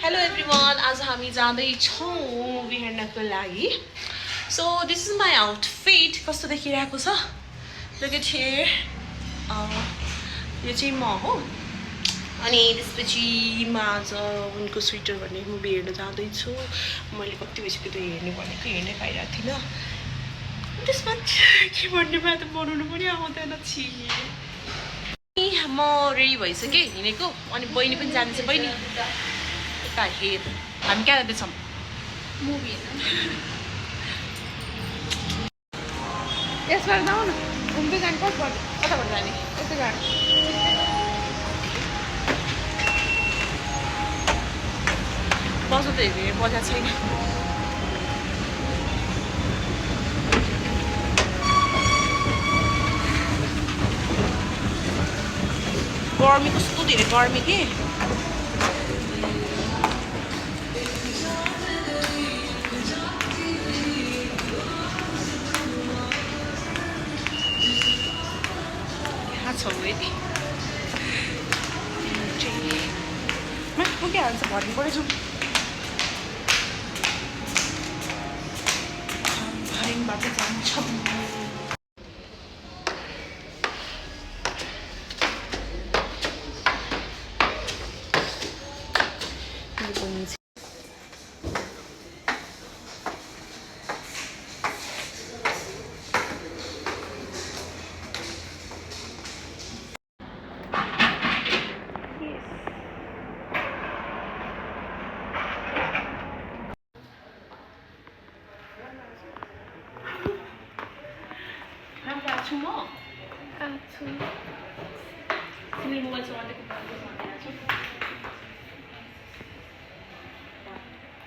Hello everyone, आज हामी जाँदैछौँ मुभी हेर्नको लागि. So this is my outfit. कस्तो देखिरहेको छ? Look at here. यो चाहिँ म हो. अनि त्यसपछि म आज उनको स्वेटर भन्ने मुभी हेर्न जाँदैछु. मैले कति बजीको त्यो हेर्ने भनेको हेर्नै पाइरहेको थिइनँ. त्यसमा के भन्ने बात बनाउनु पनि आउँदैन छि. म रेडी भइसकेँ हिँडेको. अनि बहिनी पनि जान्छ. बहिनी यता हेर. हामी कहाँ जाँदैछौँ? मुभी यसबाट जाउँ न. घुम्दै जाने कताबाट जाने? यतैबाट. बस्नु त हेरेर बजार छैन. गर्मी कस्तो धेरै गर्मी के. छौ यति पुगिहाल्छ. भर्नु पऱ्यो. जाउँ भरिङबाट जान्छौँ.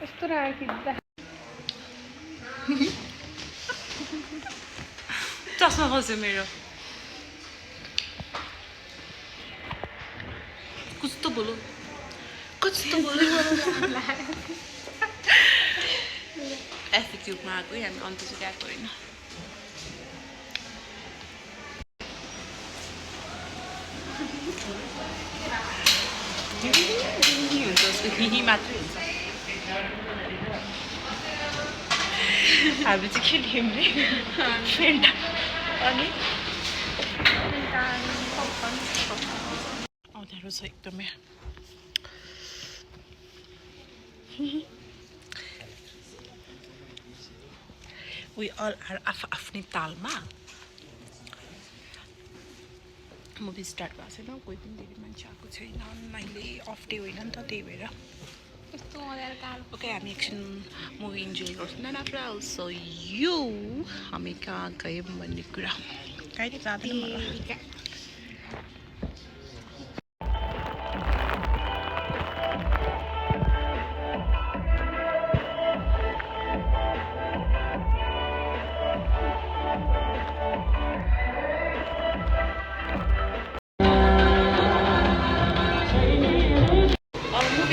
यस्तो राखिदिँदा चस्मा खस्यो मेरो. कस्तो बोलो एफिक्युबमा आएको हामी अन्त चाहिँ गएको होइन. हुन्छ उसको हिही मात्रै हुन्छ. हामी चाहिँ के लियौँ रे? फेन्टा अनि अँध्यारो छ एकदमै. We all are आफ्नै तालमा. मुभी स्टार्ट भएको छैन. कोही पनि धेरै मान्छे आएको छैन. अहिले अफ डे होइन नि त, त्यही भएर. यस्तो अँध्यारो कालो. ओके हामी एकछिन मुभी इन्जोय गर्छौँ. एन्ड आफ्टर अल्सो यो हामी कहाँ गयौँ भन्ने कुरा कहिले जाँदैन मलाई.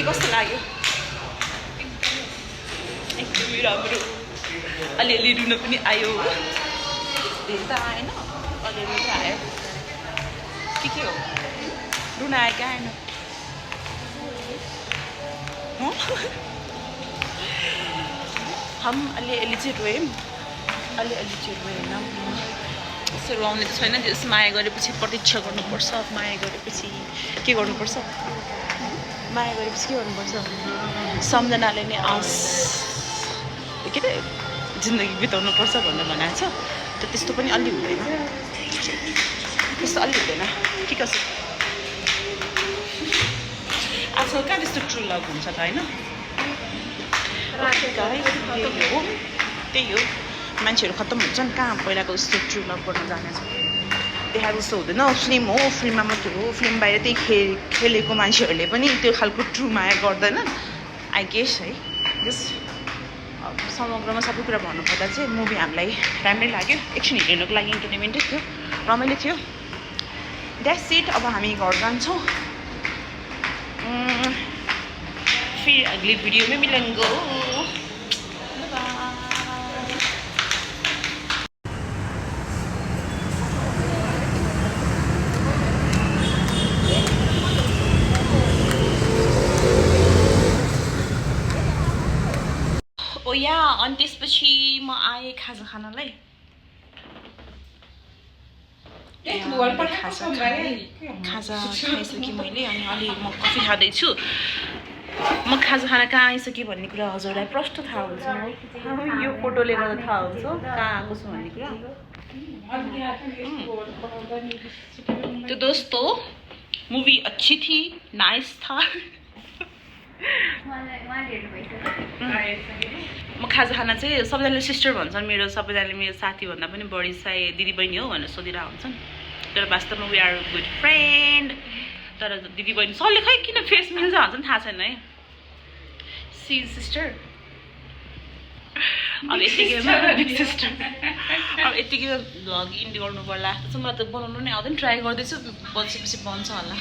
कस्तो लाग्यो? एकदमै राम्रो. अलिअलि रुन पनि आयो. धेरै त आएन, अलिअलि त आयो. के हो? रुन आयो क्या आएन? हम अलिअलि चाहिँ रोयौँ. अलिअलि चाहिँ रोएन. यसो रुवाउने त छैन. जस माया गरेपछि प्रतीक्षा गर्नुपर्छ. माया गरेपछि के गर्नुपर्छ? माया गरेपछि के गर्नुपर्छ? सम्झनाले नै आस के अरे जिन्दगी बिताउनुपर्छ भनेर भनेको छ. त त्यस्तो पनि अलि हुँदैन. त्यस्तो अलि हुँदैन. के कसो आजकल कहाँ त्यस्तो ट्रु लभ हुन्छ त होइन? त्यही हो. मान्छेहरू खत्तम हुन्छ नि. कहाँ पहिलाको जस्तो ट्रु लभ गर्न जाने छ. देखाएको जस्तो हुँदैन. फिल्म हो, फिल्ममा मात्रै हो. फिल्म बाहिर त्यही खेलेको मान्छेहरूले पनि त्यो खालको ट्रु माया गर्दैन आई गेस है. जस्ट समग्रमा सबै कुरा भन्नुपर्दा चाहिँ मुभी हामीलाई राम्रै लाग्यो. एकछिन हेर्नुको लागि इन्टरटेनमेन्टै थियो. रमाइलो थियो. That's it. अब हामी घर जान्छौँ. फिर अगले भिडियो में मिलेंगे. ओ या अनि त्यसपछि म आएँ खाजा खानलाई खाजा खाइसकेँ मैले अनि अलि म कफी खाँदैछु म खाजा खाना कहाँ आइसकेँ भन्ने कुरा हजुरलाई प्रष्ट थाहा हुन्छ यो फोटोले गर्दा थाहा हुन्छ कहाँ आएको छु भन्ने कुरा तो दोस्तों मूवी अच्छी थी नाइस था म खाजा खाना चाहिँ सबैजनाले सिस्टर भन्छन् मेरो सबैजनाले मेरो साथी भन्दा पनि बढी सायद दिदी बहिनी हो भनेर सोधिरहेको हुन्छन् तर वास्तवमा वी आर गुड फ्रेन्ड तर दिदी बहिनी सरले खै किन फेस मिल्छ भन्छन् थाहा छैन है सी सिस्टर अब यतिकैमा बिग सिस्टर अब यतिकैमा भ्लग इन्ड गर्नु पर्ला मलाई त बनाउनु नै आउँदैन ट्राई गर्दैछु पछि बन्छ होला